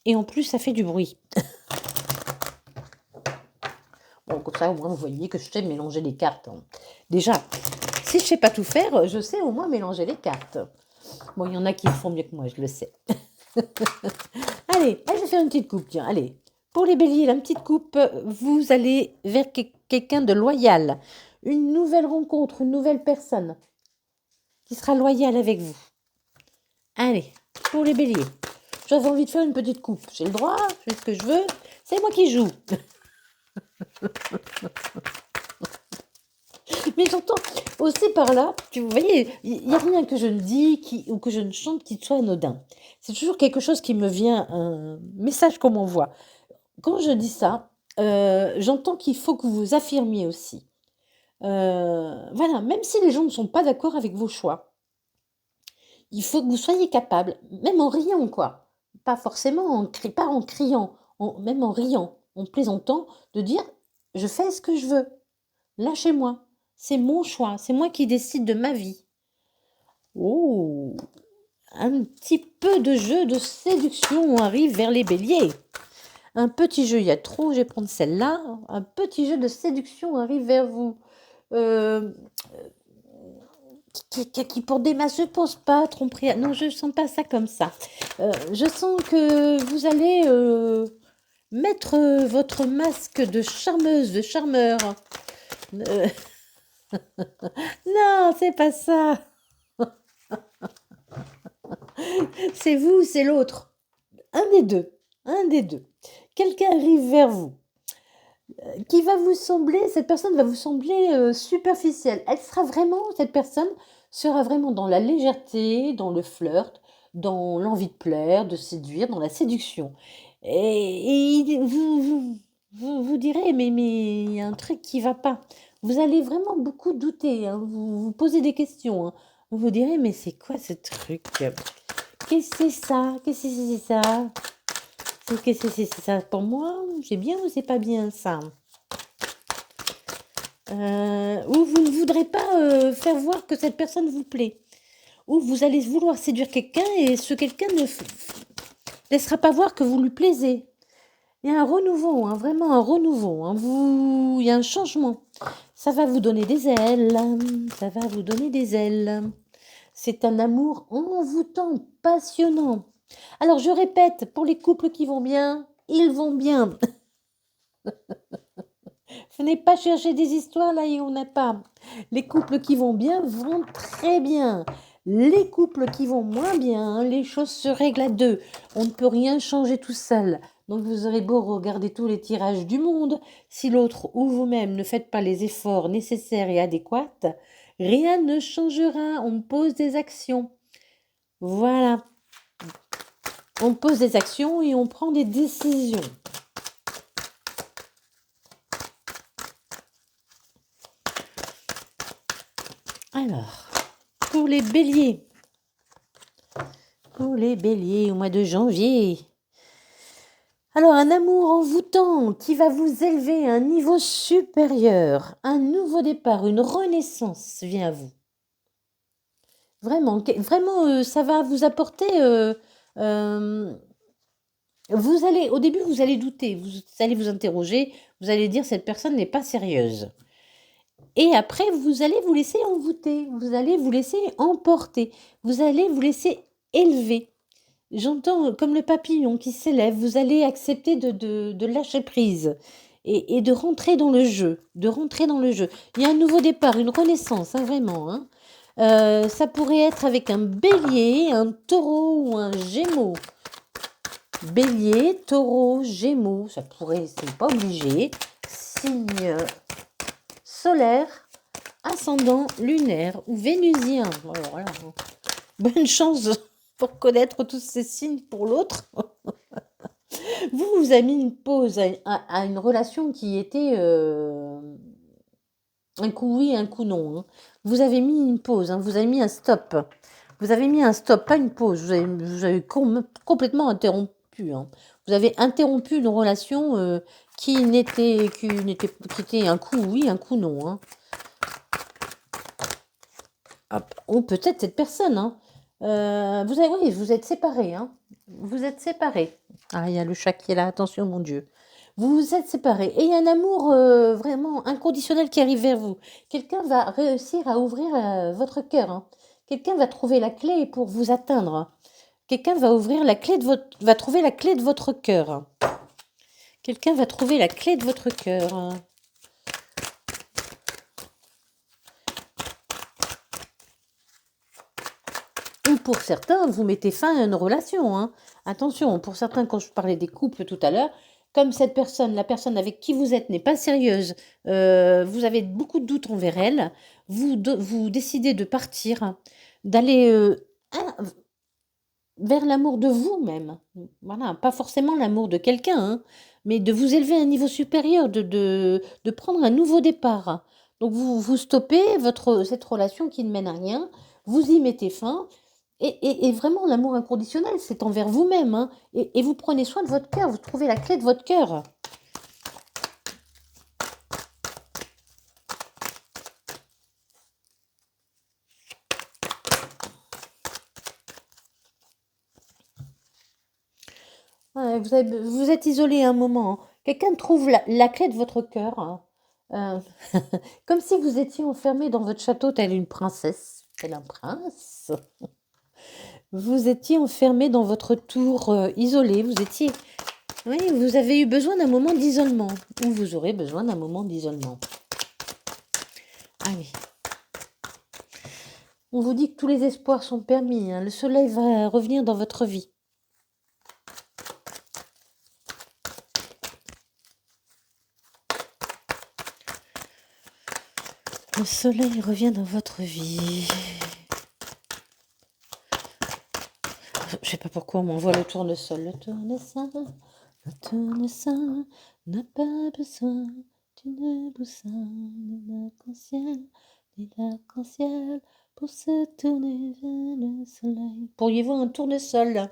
et en plus ça fait du bruit. Bon, comme ça au moins vous voyez que je sais mélanger les cartes, hein. Déjà, si je sais pas tout faire, je sais au moins mélanger les cartes. Bon, il y en a qui le font mieux que moi, je le sais. Allez, je vais faire une petite coupe, tiens, allez. Pour les béliers, la petite coupe, vous allez vers quelqu'un de loyal. Une nouvelle rencontre, une nouvelle personne qui sera loyal avec vous. Allez, pour les béliers. J'avais envie de faire une petite coupe. J'ai le droit, je fais ce que je veux. C'est moi qui joue. Mais j'entends aussi par là, vous voyez, il n'y a rien que je ne dis ou que je ne chante qui soit anodin. C'est toujours quelque chose qui me vient, un message qu'on m'envoie. Quand je dis ça, j'entends qu'il faut que vous vous affirmiez aussi. Voilà, même si les gens ne sont pas d'accord avec vos choix, il faut que vous soyez capable, même en riant quoi, pas forcément pas en criant, même en riant, en plaisantant, de dire: «Je fais ce que je veux, lâchez-moi, c'est mon choix, c'est moi qui décide de ma vie». Oh! Un petit peu de jeu de séduction arrive vers les béliers. Un petit jeu, il y a trop, je vais prendre celle-là. Un petit jeu de séduction arrive vers vous. Euh, qui pour des masses, je pense pas tromperie. Non, je sens pas ça comme ça. Je sens que vous allez mettre votre masque de charmeuse, de charmeur. Euh, non, c'est pas ça. C'est vous, c'est l'autre. Un des deux. Un des deux. Quelqu'un arrive vers vous. Qui va vous sembler, cette personne va vous sembler superficielle. Elle sera vraiment, cette personne sera vraiment dans la légèreté, dans le flirt, dans l'envie de plaire, de séduire, dans la séduction. Et vous direz, mais il y a un truc qui va pas. Vous allez vraiment beaucoup douter, hein, vous posez des questions. Hein. Vous vous direz, mais c'est quoi ce truc? Qu'est-ce que c'est ça? Qu'est-ce que c'est ça? Qu'est-ce que c'est ça pour moi? C'est bien ou c'est pas bien ça? Ou vous ne voudrez pas faire voir que cette personne vous plaît. Ou vous allez vouloir séduire quelqu'un et ce quelqu'un ne laissera pas voir que vous lui plaisez. Il y a un renouveau, hein, vraiment un renouveau. Hein, il y a un changement. Ça va vous donner des ailes. Ça va vous donner des ailes. C'est un amour envoûtant, passionnant. Alors je répète, pour les couples qui vont bien, ils vont bien. Venez pas chercher des histoires là et on n'a pas. Les couples qui vont bien vont très bien. Les couples qui vont moins bien, les choses se règlent à deux. On ne peut rien changer tout seul. Donc vous aurez beau regarder tous les tirages du monde, si l'autre ou vous-même ne faites pas les efforts nécessaires et adéquats, rien ne changera. On pose des actions. Voilà. On pose des actions et on prend des décisions. Alors, pour les béliers au mois de janvier. Alors, un amour envoûtant qui va vous élever à un niveau supérieur, un nouveau départ, une renaissance vient à vous. Vraiment, ça va vous apporter... au début, vous allez douter, vous allez vous interroger, vous allez dire cette personne n'est pas sérieuse. Et après, vous allez vous laisser envoûter, vous allez vous laisser emporter, vous allez vous laisser élever. J'entends comme le papillon qui s'élève, vous allez accepter de lâcher prise et de rentrer dans le jeu, Il y a un nouveau départ, une renaissance, hein, vraiment. Hein. Ça pourrait être avec un bélier, un taureau ou un gémeau. Bélier, taureau, gémeaux, ça pourrait, c'est pas obligé. Signe solaire, ascendant lunaire ou vénusien. Alors là, bonne chance pour connaître tous ces signes pour l'autre. Vous avez mis une pause à une relation qui était un coup oui, un coup non. Hein. Vous avez mis une pause, hein, vous avez mis un stop. Vous avez mis un stop, pas une pause. Vous avez complètement interrompu. Hein. Vous avez interrompu une relation qui était un coup oui, un coup non. Hein. Ou peut-être cette personne. Hein. Vous êtes séparés. Hein. Vous êtes séparés. Ah, il y a le chat qui est là. Attention, mon Dieu. Vous vous êtes séparés. Et il y a un amour vraiment inconditionnel qui arrive vers vous. Quelqu'un va réussir à ouvrir votre cœur. Hein. Quelqu'un va trouver la clé pour vous atteindre. Hein. Quelqu'un va trouver la clé de votre cœur. Hein. Quelqu'un va trouver la clé de votre cœur. Hein. pour certains, vous mettez fin à une relation, hein. Attention, pour certains, quand je parlais des couples tout à l'heure, comme cette personne, la personne avec qui vous êtes n'est pas sérieuse, vous avez beaucoup de doutes envers elle, vous décidez de partir, d'aller vers l'amour de vous-même. Voilà, pas forcément l'amour de quelqu'un, hein, mais de vous élever à un niveau supérieur, de prendre un nouveau départ. Donc vous stoppez cette relation qui ne mène à rien, vous y mettez fin, et vraiment l'amour inconditionnel, c'est envers vous-même, hein, et vous prenez soin de votre cœur, vous trouvez la clé de votre cœur. Ouais, vous êtes isolé un moment, hein. Quelqu'un trouve la clé de votre cœur, hein. Comme si vous étiez enfermé dans votre château, telle une princesse, tel un prince. Vous étiez enfermé dans votre tour, isolé. Oui, vous avez eu besoin d'un moment d'isolement, ou vous aurez besoin d'un moment d'isolement. Allez. On vous dit que tous les espoirs sont permis, hein. Le soleil va revenir dans votre vie. Le soleil revient dans votre vie. Je sais pas pourquoi on m'envoie le tournesol. Le tournesol n'a pas besoin d'une boussole, ni d'arc-en-ciel pour se tourner vers le soleil. Pourriez-vous un tournesol?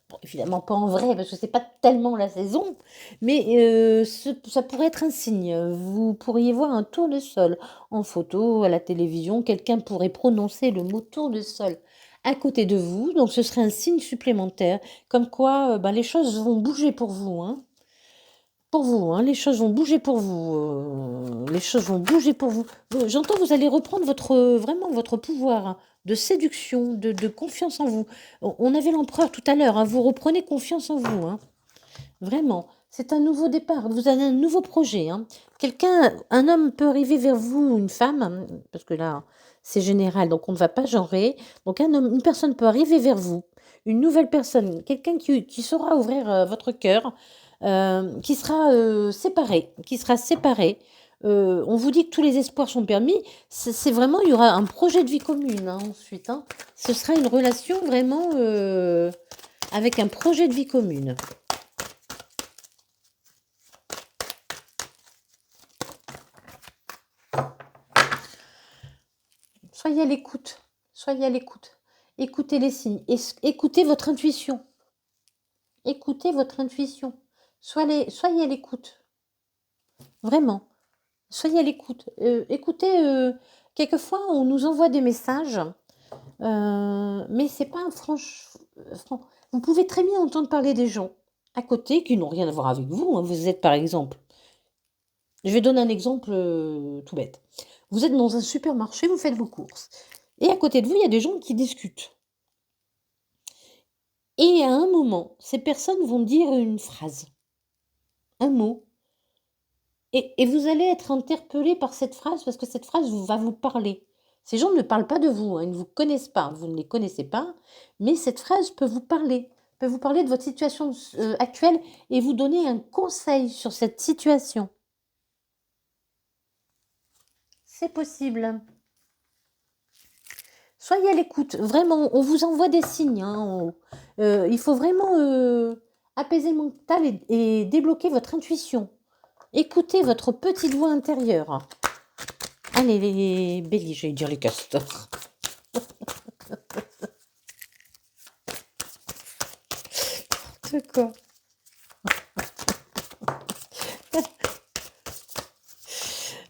Bon, évidemment pas en vrai, parce que c'est pas tellement la saison, mais ça pourrait être un signe. Vous pourriez voir un tournesol en photo, à la télévision. Quelqu'un pourrait prononcer le mot tournesol à côté de vous, donc ce serait un signe supplémentaire, comme quoi les choses vont bouger pour vous, hein. Pour vous, hein, les choses vont bouger pour vous. Les choses vont bouger pour vous. J'entends, vous allez reprendre vraiment votre pouvoir, hein, de séduction, de confiance en vous. On avait l'empereur tout à l'heure, hein, vous reprenez confiance en vous, hein. Vraiment, c'est un nouveau départ. Vous avez un nouveau projet, hein. Un homme peut arriver vers vous, une femme, hein, parce que là, c'est général, donc on ne va pas genrer. Donc une personne peut arriver vers vous, une nouvelle personne, quelqu'un qui saura ouvrir votre cœur, qui sera séparé, on vous dit que tous les espoirs sont permis. C'est vraiment, il y aura un projet de vie commune, hein, ensuite, hein. Ce sera une relation vraiment avec un projet de vie commune. Soyez à l'écoute. Soyez à l'écoute. Écoutez les signes. Écoutez votre intuition. Écoutez votre intuition. Soyez à l'écoute. Vraiment. Soyez à l'écoute. Écoutez, quelquefois, on nous envoie des messages, mais c'est pas un Vous pouvez très bien entendre parler des gens à côté qui n'ont rien à voir avec vous, hein. Vous êtes, par exemple... Je vais donner un exemple tout bête. Vous êtes dans un supermarché, vous faites vos courses. Et à côté de vous, il y a des gens qui discutent. Et à un moment, ces personnes vont dire une phrase, un mot. Et vous allez être interpellé par cette phrase parce que cette phrase va vous parler. Ces gens ne parlent pas de vous, hein, ils ne vous connaissent pas, vous ne les connaissez pas, mais cette phrase peut vous parler de votre situation actuelle et vous donner un conseil sur cette situation. C'est possible. Soyez à l'écoute, vraiment, on vous envoie des signes, hein, il faut vraiment apaiser le mental et débloquer votre intuition. Écoutez votre petite voix intérieure. Allez, les béliers, j'allais dire les castors. N'importe quoi.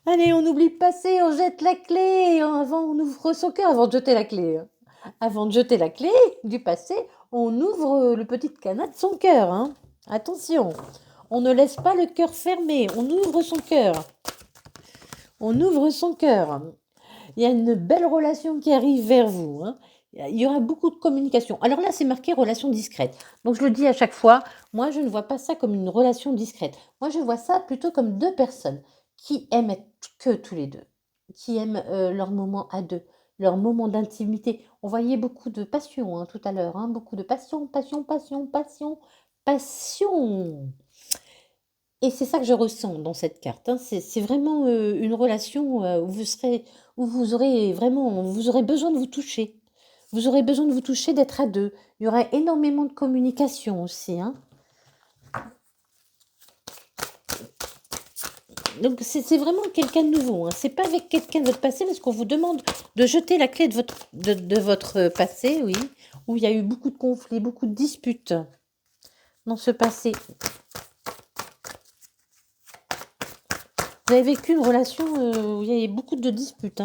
Allez, on oublie de passer, on jette la clé, on ouvre son cœur avant de jeter la clé. Avant de jeter la clé du passé, on ouvre le petit cadenas de son cœur, hein. Attention, on ne laisse pas le cœur fermé, on ouvre son cœur. On ouvre son cœur. Il y a une belle relation qui arrive vers vous, hein. Il y aura beaucoup de communication. Alors là, c'est marqué relation discrète. Donc je le dis à chaque fois, moi je ne vois pas ça comme une relation discrète. Moi je vois ça plutôt comme deux personnes qui aiment être que tous les deux, qui aiment leur moment à deux, leur moment d'intimité. On voyait beaucoup de passion tout à l'heure, beaucoup de passion, passion, passion, passion, passion. Et c'est ça que je ressens dans cette carte. C'est vraiment une relation où où vous aurez besoin de vous toucher. Vous aurez besoin de vous toucher, d'être à deux. Il y aura énormément de communication aussi. Donc c'est vraiment quelqu'un de nouveau. C'est pas avec quelqu'un de votre passé, parce qu'on vous demande de jeter la clé de votre passé, oui, où il y a eu beaucoup de conflits, beaucoup de disputes dans ce passé. Vous avez vécu une relation où il y avait beaucoup de disputes.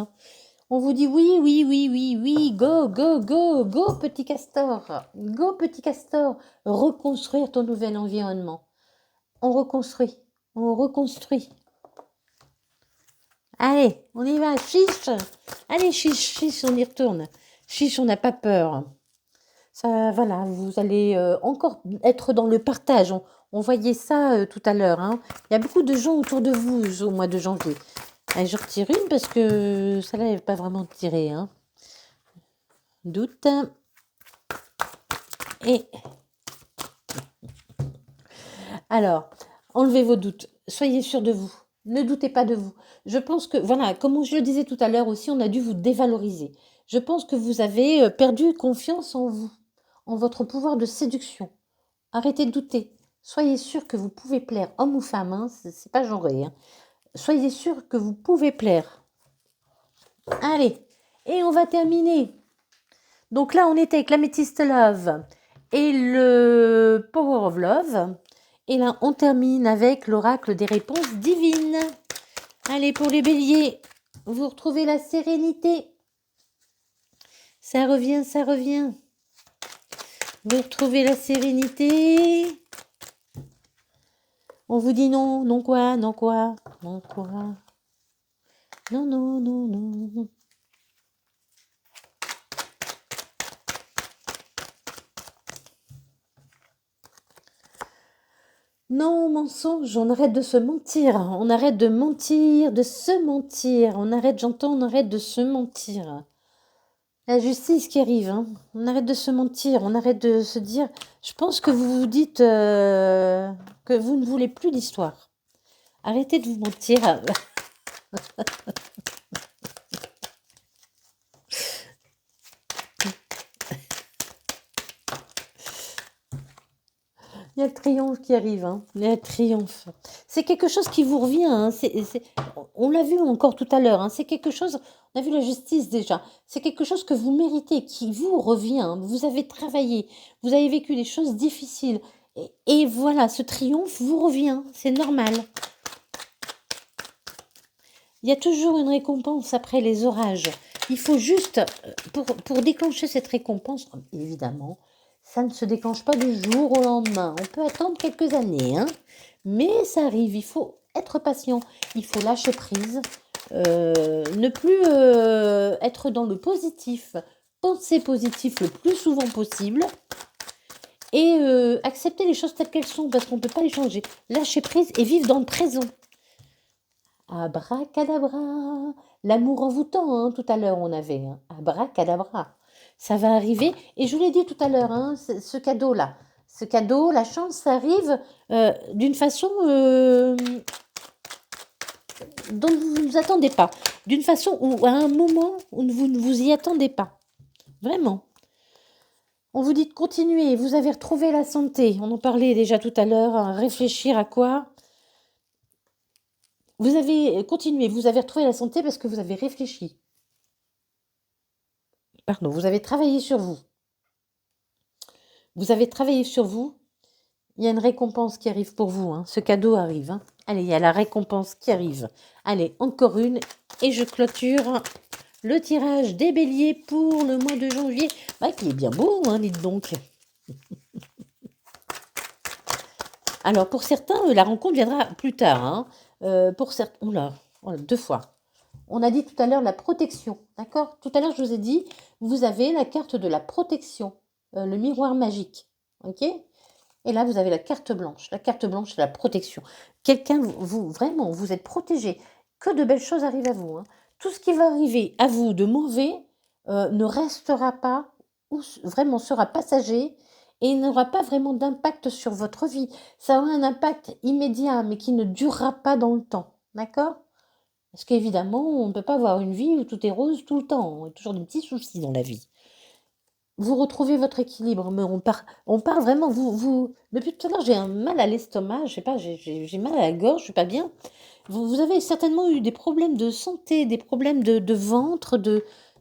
On vous dit oui, oui, oui, oui, oui, go, go, go, go, petit castor. Go, petit castor. Reconstruire ton nouvel environnement. On reconstruit. On reconstruit. Allez, on y va, chiche. Allez, chiche, chiche, on y retourne. Chiche, on n'a pas peur. Ça, voilà, vous allez encore être dans le partage. On voyait ça tout à l'heure. Il y a beaucoup de gens autour de vous au mois de janvier. Allez, je retire une parce que ça n'avait pas vraiment tiré. Doute. Et alors, enlevez vos doutes. Soyez sûr de vous. Ne doutez pas de vous. Je pense que, voilà, comme je le disais tout à l'heure aussi, on a dû vous dévaloriser. Je pense que vous avez perdu confiance en vous, en votre pouvoir de séduction. Arrêtez de douter. Soyez sûr que vous pouvez plaire, homme ou femme, c'est pas genré. Soyez sûr que vous pouvez plaire. Allez, et on va terminer. Donc là, on était avec l'Amethyst Love et le Power of Love. Et là, on termine avec l'oracle des réponses divines. Allez, pour les béliers, vous retrouvez la sérénité. Ça revient, ça revient. Vous retrouvez la sérénité. On vous dit non, non quoi, non quoi, non quoi. Non, non, non, non, non. Non, mensonge, on arrête de se mentir. On arrête de mentir, de se mentir. On arrête de se mentir. La justice qui arrive, On arrête de se mentir, on arrête de se dire... Je pense que vous vous dites que vous ne voulez plus d'histoire. Arrêtez de vous mentir. Il y a le triomphe qui arrive, Il y a le triomphe. C'est quelque chose qui vous revient, On l'a vu encore tout à l'heure, C'est quelque chose... On a vu la justice déjà. C'est quelque chose que vous méritez, qui vous revient. Vous avez travaillé, vous avez vécu des choses difficiles. Et voilà, ce triomphe vous revient. C'est normal. Il y a toujours une récompense après les orages. Il faut juste, pour déclencher cette récompense, évidemment, ça ne se déclenche pas du jour au lendemain. On peut attendre quelques années, mais ça arrive. Il faut être patient. Il faut lâcher prise. Ne plus être dans le positif. Penser positif le plus souvent possible. Et accepter les choses telles qu'elles sont, parce qu'on ne peut pas les changer. Lâcher prise et vivre dans le présent. Abracadabra. L'amour envoûtant, tout à l'heure on avait. Abracadabra. Ça va arriver. Et je vous l'ai dit tout à l'heure, ce cadeau-là. Ce cadeau, la chance, ça arrive d'une façon dont vous ne vous attendez pas. D'une façon où, à un moment où vous ne vous y attendez pas. Vraiment. On vous dit de continuer. Vous avez retrouvé la santé. On en parlait déjà tout à l'heure. Réfléchir à quoi ? Vous avez continué, vous avez retrouvé la santé parce que vous avez réfléchi. Pardon, vous avez travaillé sur vous. Vous avez travaillé sur vous. Il y a une récompense qui arrive pour vous. Ce cadeau arrive. Allez, il y a la récompense qui arrive. Allez, encore une. Et je clôture le tirage des béliers pour le mois de janvier. Qui est bien beau, dites donc. Alors, pour certains, la rencontre viendra plus tard. Pour certains... Oula, deux fois. On a dit tout à l'heure la protection, d'accord ? Tout à l'heure, je vous ai dit, vous avez la carte de la protection, le miroir magique, ok ? Et là, vous avez la carte blanche. La carte blanche, c'est la protection. Quelqu'un, vous êtes protégé. Que de belles choses arrivent à vous. Tout ce qui va arriver à vous de mauvais ne restera pas ou vraiment sera passager et n'aura pas vraiment d'impact sur votre vie. Ça aura un impact immédiat, mais qui ne durera pas dans le temps, d'accord? Parce qu'évidemment, on ne peut pas avoir une vie où tout est rose tout le temps. Il y a toujours des petits soucis dans la vie. Vous retrouvez votre équilibre, mais on parle vraiment, depuis tout à l'heure, j'ai un mal à l'estomac, je sais pas, j'ai mal à la gorge, je suis pas bien. Vous avez certainement eu des problèmes de santé, des problèmes de ventre,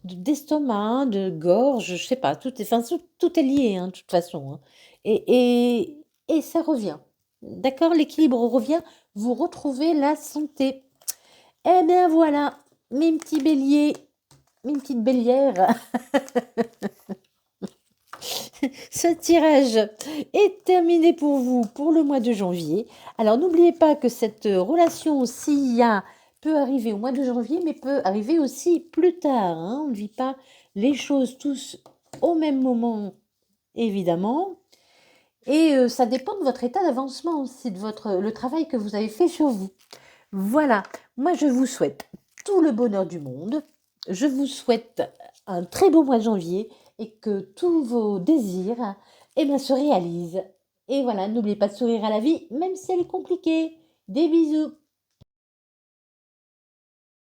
d'estomac, de gorge, je sais pas, tout est lié, hein, de toute façon, hein. Et ça revient. D'accord? L'équilibre revient, vous retrouvez la santé. Eh bien voilà, mes petits béliers, mes petites bélières. Ce tirage est terminé pour vous pour le mois de janvier. Alors n'oubliez pas que cette relation, s'il y a, peut arriver au mois de janvier, mais peut arriver aussi plus tard, hein. On ne vit pas les choses tous au même moment, évidemment. Et ça dépend de votre état d'avancement aussi, le travail que vous avez fait sur vous. Voilà, moi je vous souhaite tout le bonheur du monde. Je vous souhaite un très beau mois de janvier et que tous vos désirs se réalisent. Et voilà, n'oubliez pas de sourire à la vie, même si elle est compliquée. Des bisous.